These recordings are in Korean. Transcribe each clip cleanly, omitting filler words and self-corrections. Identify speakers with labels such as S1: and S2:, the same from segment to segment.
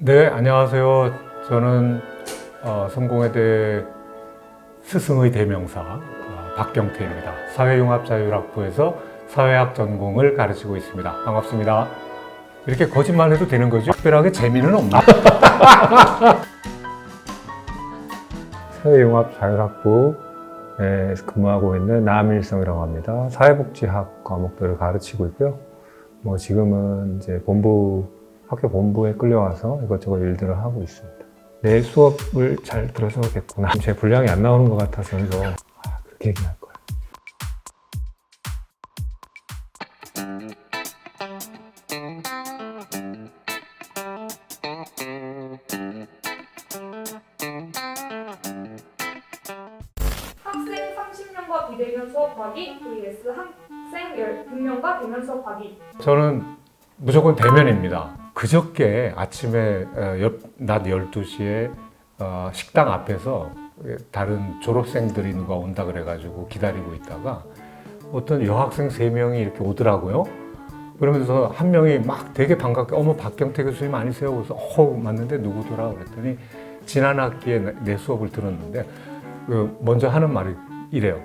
S1: 네, 안녕하세요. 저는 성공회대 스승의 대명사 박경태입니다. 사회융합자율학부에서 사회학 전공을 가르치고 있습니다. 반갑습니다. 이렇게 거짓말 해도 되는 거죠? 특별하게 재미는 없나?
S2: 사회융합자율학부에 근무하고 있는 남일성이라고 합니다. 사회복지학 과목들을 가르치고 있고요. 지금은 이제 학교 본부에 끌려와서 이것저것 일들을 하고 있습니다. 내 수업을 잘 들으셔야겠구나. 제 분량이 안 나오는 것 같아서 그렇게 얘기할 거예요.
S3: 학생 30명과 비대면 수업하기 vs 학생 100명과 대면 수업하기.
S1: 저는 무조건 대면입니다. 그저께 아침에 낮 12시에 식당 앞에서 다른 졸업생들이 누가 온다 그래가지고 기다리고 있다가 어떤 여학생 3명이 이렇게 오더라고요. 그러면서 한 명이 막 되게 반갑게 어머 박경태 교수님 아니세요? 그래서 맞는데 누구더라 그랬더니 지난 학기에 내 수업을 들었는데 먼저 하는 말이 이래요.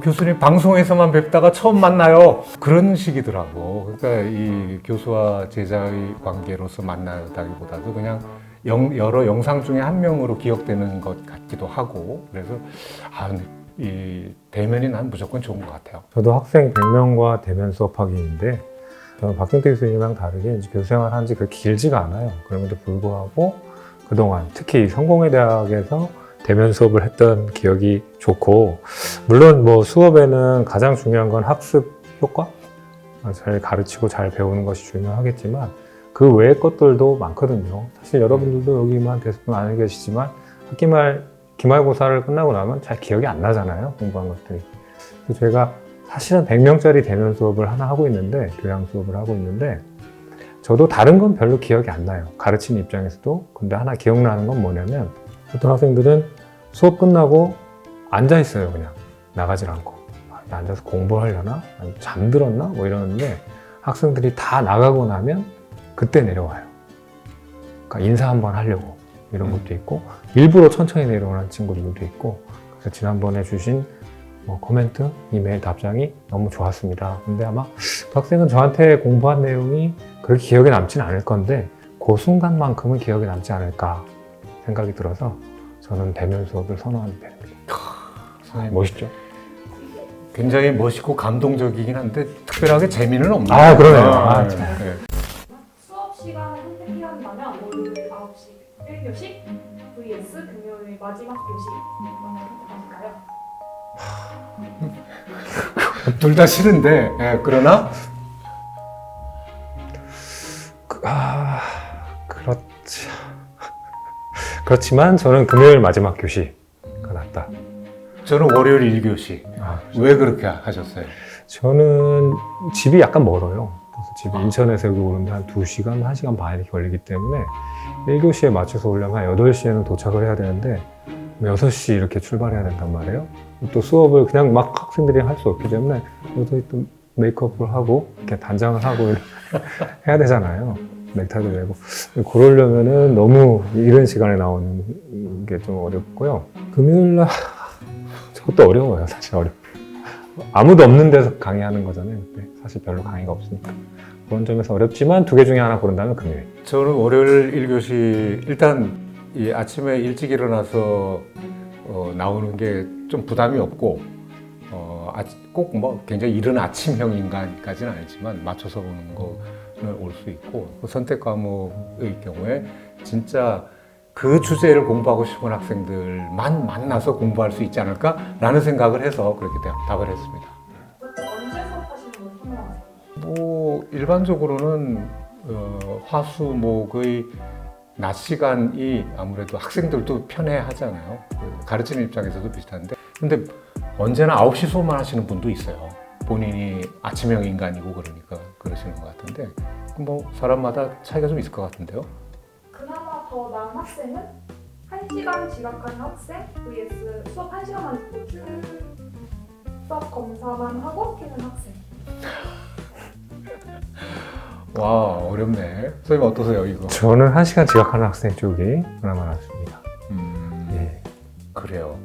S1: 교수님 방송에서만 뵙다가 처음 만나요. 그런 식이더라고. 그러니까 이 교수와 제자의 관계로서 만나다기보다도 그냥 여러 영상 중에 한 명으로 기억되는 것 같기도 하고. 그래서 이 대면이 난 무조건 좋은 것 같아요.
S2: 저도 학생 100명과 대면 수업하기인데 저는 박경태 교수님이랑 다르게 이제 교수 생활 한 지 그렇게 길지가 않아요. 그럼에도 불구하고 그동안 특히 성공회대학에서 대면 수업을 했던 기억이 좋고, 물론 수업에는 가장 중요한 건 학습 효과? 잘 가르치고 잘 배우는 것이 중요하겠지만 그 외의 것들도 많거든요. 사실 여러분들도 여기만 대부분 안 계시지만 기말고사를 끝나고 나면 잘 기억이 안 나잖아요, 공부한 것들이. 그래서 제가 사실은 100명짜리 대면 수업을 하나 하고 있는데, 교양 수업을 하고 있는데 저도 다른 건 별로 기억이 안 나요, 가르치는 입장에서도. 근데 하나 기억나는 건 뭐냐면, 어떤 학생들은 수업 끝나고 앉아있어요. 그냥 나가질 않고 앉아서 공부하려나? 아니면 잠들었나? 이러는데 학생들이 다 나가고 나면 그때 내려와요. 그러니까 인사 한번 하려고 이런 것도 있고, 일부러 천천히 내려오는 친구들도 있고. 그래서 지난번에 주신 코멘트, 이메일 답장이 너무 좋았습니다. 근데 아마 그 학생은 저한테 공부한 내용이 그렇게 기억에 남지는 않을 건데 그 순간만큼은 기억에 남지 않을까 생각이 들어서 저는 대면 수업을 선호하는 편입니다. 멋있죠?
S1: 굉장히 멋있고 감동적이긴 한데 특별하게 재미는 없나요?
S2: 그러네요.
S1: 네.
S3: 수업 시간을 선택해야 한다면 월요일 9시 1교시 vs 금요일 마지막 교시. 어떤 걸 선택하실까요?
S1: 둘 다 싫은데, 그러나
S2: 그렇죠. 그렇지만 저는 금요일 마지막 교시가 낫다.
S1: 저는 월요일 1교시. 왜 그렇게 하셨어요?
S2: 저는 집이 약간 멀어요. 그래서 집이 인천에서 여기 오는데 한 2시간, 1시간 반 이렇게 걸리기 때문에 1교시에 맞춰서 오려면 한 8시에는 도착을 해야 되는데 6시 이렇게 출발해야 된단 말이에요. 또 수업을 그냥 막 학생들이 할 수 없기 때문에 여기서 또 메이크업을 하고 이렇게 단장을 하고 해야 되잖아요. 넥타이도 메고. 그러려면은 너무 이른 시간에 나오는 게 좀 어렵고요. 금요일날 저것도 어려워요. 사실 어려워요. 아무도 없는 데서 강의하는 거잖아요. 근데 사실 별로 강의가 없으니까. 그런 점에서 어렵지만 2개 중에 하나 고른다면 금요일.
S1: 저는 월요일 1교시 일단 이 아침에 일찍 일어나서 나오는 게 좀 부담이 없고 꼭 굉장히 이른 아침형 인간까지는 아니지만 맞춰서 보는 거는 올 수 있고, 그 선택 과목의 경우에 진짜 그 주제를 공부하고 싶은 학생들만 만나서 공부할 수 있지 않을까라는 생각을 해서 그렇게 답을 했습니다.
S3: 언제 수업하시는 걸 선호하세요?
S1: 일반적으로는 화수목의 낮 시간이 아무래도 학생들도 편해하잖아요. 가르치는 입장에서도 비슷한데, 근데 언제나 9시 수업만 하시는 분도 있어요. 본인이 아침형 인간이고 그러니까 그러시는 것 같은데, 사람마다 차이가 좀 있을 것 같은데요.
S3: 그나마 더 나은 학생은 1시간 지각하는 학생 vs 수업 1시간만 듣고 출석 검사만 하고 튀는 학생.
S1: 와, 어렵네. 선생님 어떠세요, 이거?
S2: 저는 1시간 지각하는 학생 쪽이 그나마 낫습니다. 예.
S1: 그래요.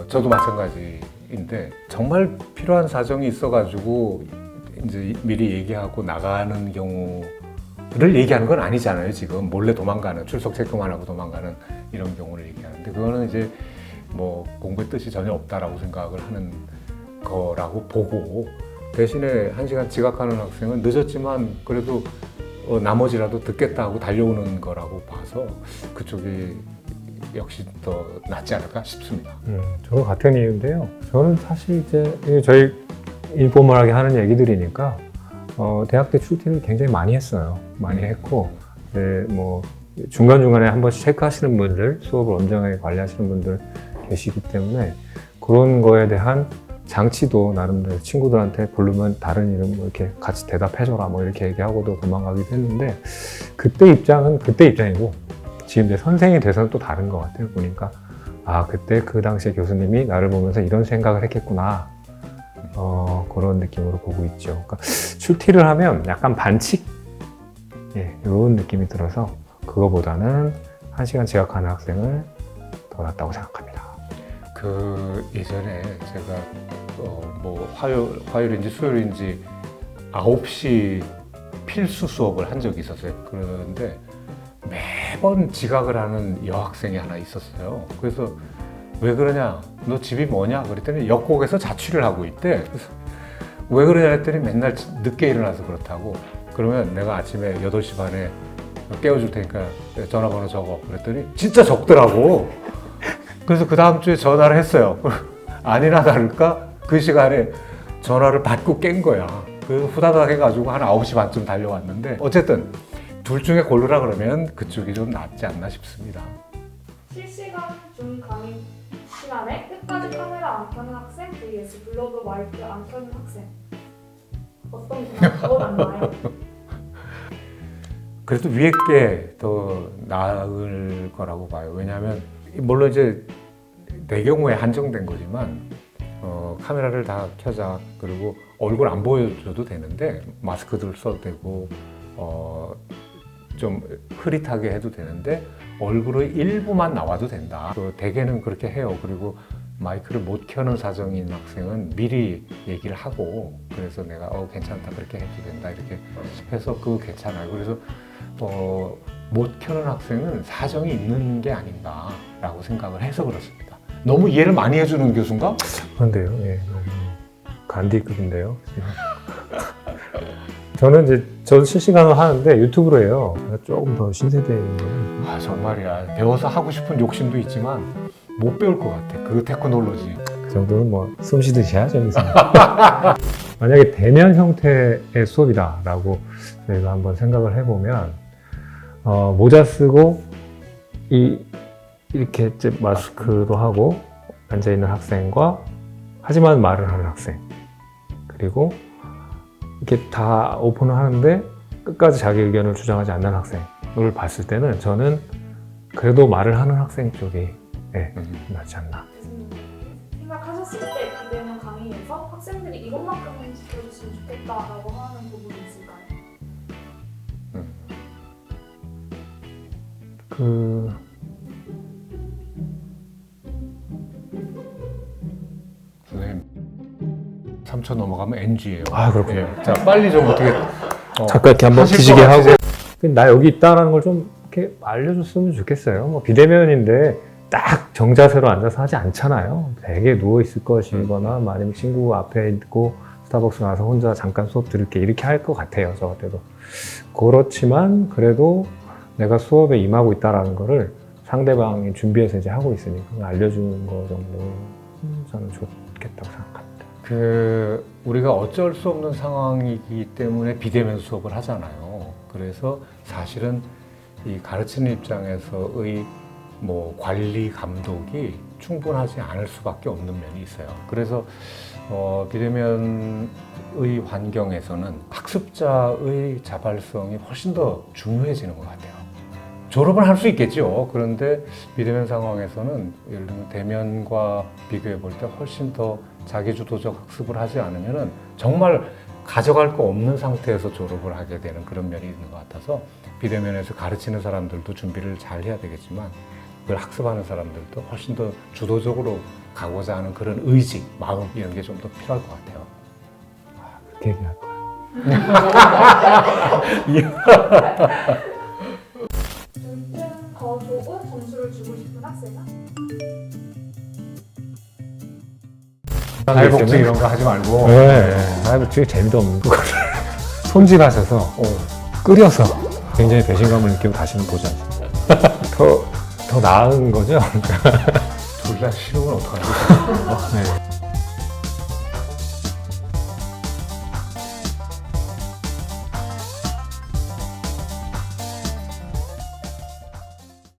S1: 저도 마찬가지인데 정말 필요한 사정이 있어가지고 이제 미리 얘기하고 나가는 경우를 얘기하는 건 아니잖아요. 지금 몰래 도망가는 출석 체크만 하고 도망가는 이런 경우를 얘기하는데 그거는 이제 뭐 공부의 뜻이 전혀 없다라고 생각을 하는 거라고 보고 대신에 1시간 지각하는 학생은 늦었지만 그래도 나머지라도 듣겠다 하고 달려오는 거라고 봐서 그쪽이 역시 더 낫지 않을까 싶습니다.
S2: 저도 같은 이유인데요. 저는 사실 이제 저희 인포멀하게 하는 얘기들이니까 대학 때 출퇴를 굉장히 많이 했어요. 많이 했고 뭐 중간중간에 한 번씩 체크하시는 분들, 수업을 엄정하게 관리하시는 분들 계시기 때문에 그런 거에 대한 장치도 나름대로 친구들한테 부르면 다른 이름 뭐 이렇게 같이 대답해줘라 뭐 이렇게 얘기하고도 도망가기도 했는데 그때 입장은 그때 입장이고 지금 이제 선생이 돼서는 또 다른 것 같아요. 보니까 아 그때 그 당시에 교수님이 나를 보면서 이런 생각을 했겠구나 그런 느낌으로 보고 있죠. 그러니까 출티를 하면 약간 반칙 이런 느낌이 들어서 그거보다는 1시간 지각하는 학생을 더 낫다고 생각합니다.
S1: 그 예전에 제가 뭐 화요일인지 수요일인지 9시 필수 수업을 한 적이 있었어요. 그런데 매번 지각을 하는 여학생이 하나 있었어요. 그래서 왜 그러냐? 너 집이 뭐냐? 그랬더니 역곡에서 자취를 하고 있대. 그래서 왜 그러냐 했더니 맨날 늦게 일어나서 그렇다고. 그러면 내가 아침에 8시 반에 깨워줄 테니까 전화번호 적어. 그랬더니 진짜 적더라고. 그래서 그 다음 주에 전화를 했어요. 아니나 다를까 그 시간에 전화를 받고 깬 거야. 그래서 후다닥 해가지고 한 9시 반쯤 달려왔는데 어쨌든 둘 중에 고르라 그러면 그쪽이 좀 낫지 않나 싶습니다.
S3: 실시간 중 강의 시간에 끝까지 카메라 안 켜는 학생 vs 블로그 마이크 안 켜는 학생 어떤 게 더 낫나요?
S1: 그래도 위에 게 더 나을 거라고 봐요. 왜냐하면 물론 이제 내 경우에 한정된 거지만 카메라를 다 켜자 그리고 얼굴 안 보여줘도 되는데 마스크들 써도 되고 좀 흐릿하게 해도 되는데 얼굴의 일부만 나와도 된다. 대개는 그렇게 해요. 그리고 마이크를 못 켜는 사정인 학생은 미리 얘기를 하고 그래서 내가 괜찮다 그렇게 해도 된다 이렇게 해서 그거 괜찮아요. 그래서 못 켜는 학생은 사정이 있는 게 아닌가라고 생각을 해서 그렇습니다. 너무 이해를 많이 해주는 교수인가?
S2: 그런데요, 예, 너무 간디급인데요. 저는 이제 저도 실시간으로 하는데 유튜브로 해요. 조금 더 신세대인 거예요.
S1: 아 정말이야. 배워서 하고 싶은 욕심도 있지만 못 배울 것 같아. 그 테크놀로지.
S2: 그 정도는 뭐 숨 쉬듯이 하죠. 만약에 대면 형태의 수업이다라고 저희가 한번 생각을 해보면 모자 쓰고 이렇게 이제 마스크도 하고 앉아있는 학생과 하지만 말을 하는 학생 그리고 이렇게 다 오픈을 하는데 끝까지 자기 의견을 주장하지 않는 학생을 봤을 때는 저는 그래도 말을 하는 학생 쪽이 낫지 않나.
S3: 생각하셨을 때 비대면 강의에서 학생들이 이것만큼은 지켜줬으면 좋겠다라고 하는 부분이 있을까요?
S1: 선생님 3초 넘어가면 NG예요.
S2: 아 그렇군요.
S1: 자 빨리 좀 어떻게
S2: 잠깐 이렇게 한번
S1: 하실
S2: 뒤지게
S1: 것
S2: 하고
S1: 같으세요?
S2: 나 여기 있다라는 걸 좀 이렇게 알려줬으면 좋겠어요. 뭐 비대면인데 딱 정자세로 앉아서 하지 않잖아요. 되게 누워 있을 것이거나 아니면 친구 앞에 있고 스타벅스 가서 혼자 잠깐 수업 들을게 이렇게 할 것 같아요. 저 같아도. 그렇지만 그래도 내가 수업에 임하고 있다라는 거를 상대방이 준비해서 이제 하고 있으니까 알려주는 거 정도 저는 좋겠다고 생각합니다.
S1: 우리가 어쩔 수 없는 상황이기 때문에 비대면 수업을 하잖아요. 그래서 사실은 이 가르치는 입장에서의 뭐 관리 감독이 충분하지 않을 수밖에 없는 면이 있어요. 그래서 비대면의 환경에서는 학습자의 자발성이 훨씬 더 중요해지는 것 같아요. 졸업은 할 수 있겠죠. 그런데 비대면 상황에서는 예를 들면 대면과 비교해 볼 때 훨씬 더 자기주도적 학습을 하지 않으면 정말 가져갈 거 없는 상태에서 졸업을 하게 되는 그런 면이 있는 것 같아서 비대면에서 가르치는 사람들도 준비를 잘 해야 되겠지만 그걸 학습하는 사람들도 훨씬 더 주도적으로 가고자 하는 그런 의지, 마음 이런 게 좀 더 필요할 것 같아요.
S2: 그렇게 얘기할 거예요.
S3: 더 좋은 점수를 주고 싶은 학생은?
S1: 사회복지 이런 거 하지 말고
S2: 네, 사회복지 재미도 없는 거. 손질하셔서 끓여서 굉장히 배신감을 느끼고 다시는 보지 않습니다. 더 나은 거죠?
S1: 둘 다 싫으면 어떡하지?
S2: 네.